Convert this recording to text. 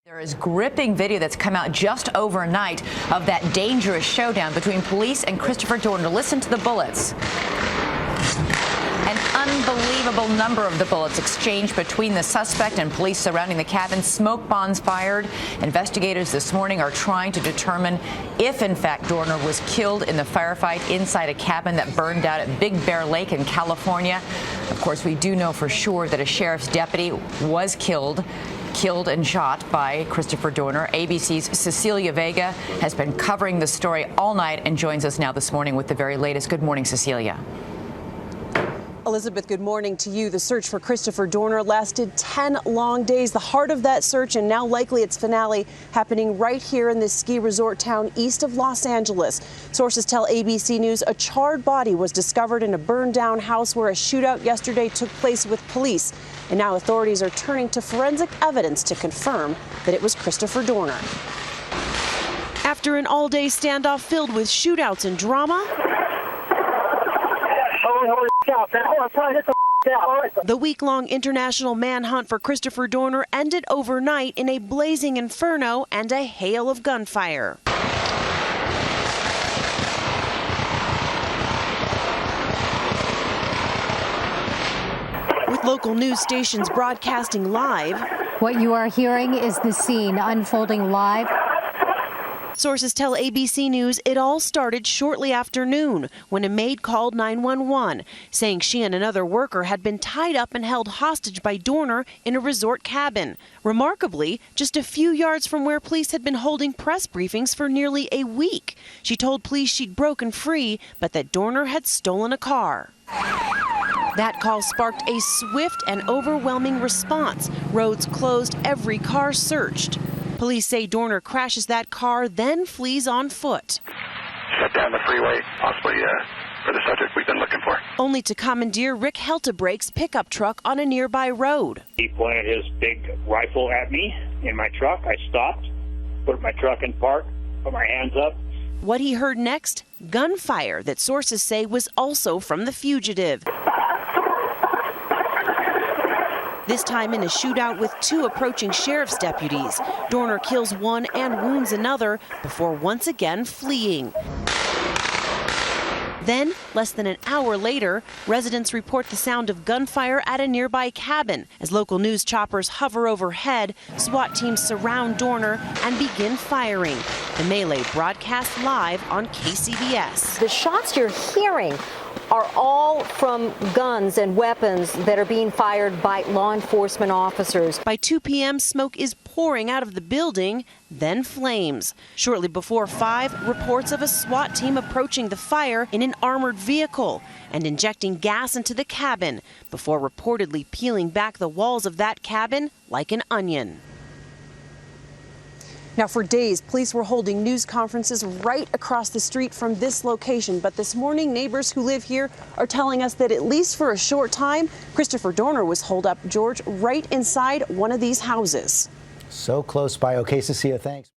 There is gripping video that's come out just overnight of that dangerous showdown between police and Christopher Dorner. Listen to the bullets. An unbelievable number of the bullets exchanged between the suspect and police surrounding the cabin. Smoke bombs fired. Investigators this morning are trying to determine if, in fact, Dorner was killed in the firefight inside a cabin that burned out at Big Bear Lake in California. Of course, we do know for sure that a sheriff's deputy was killed and shot by Christopher Dorner. ABC's Cecilia Vega has been covering the story all night and joins us now this morning with the very latest. Good morning, Cecilia. Elizabeth, good morning to you. The search for Christopher Dorner lasted 10 long days. The heart of that search, and now likely its finale, happening right here in this ski resort town east of Los Angeles. Sources tell ABC News a charred body was discovered in a burned down house where a shootout yesterday took place with police. And now authorities are turning to forensic evidence to confirm that it was Christopher Dorner. After an all-day standoff filled with shootouts and drama, the week-long international manhunt for Christopher Dorner ended overnight in a blazing inferno and a hail of gunfire. With local news stations broadcasting live, what you are hearing is the scene unfolding live. Sources tell ABC News it all started shortly after noon when a maid called 911, saying she and another worker had been tied up and held hostage by Dorner in a resort cabin. Remarkably, just a few yards from where police had been holding press briefings for nearly a week. She told police she'd broken free, but that Dorner had stolen a car. That call sparked a swift and overwhelming response. Roads closed, every car searched. Police say Dorner crashes that car, then flees on foot. Shut down the freeway, possibly for the subject we've been looking for. Only to commandeer Rick Heltebrake's pickup truck on a nearby road. He pointed his big rifle at me in my truck. I stopped, put my truck in park, put my hands up. What he heard next? Gunfire that sources say was also from the fugitive. This time in a shootout with two approaching sheriff's deputies. Dorner kills one and wounds another before once again fleeing. Then, less than an hour later, residents report the sound of gunfire at a nearby cabin. As local news choppers hover overhead, SWAT teams surround Dorner and begin firing. The melee broadcast live on KCBS. The shots you're hearing are all from guns and weapons that are being fired by law enforcement officers. By 2 p.m., smoke is pouring out of the building, then flames. Shortly before 5, reports of a SWAT team approaching the fire in an armored vehicle and injecting gas into the cabin before reportedly peeling back the walls of that cabin like an onion. Now, for days, police were holding news conferences right across the street from this location. But this morning, neighbors who live here are telling us that at least for a short time, Christopher Dorner was holed up, George, right inside one of these houses. So close by. Okay, Cecilia, thanks.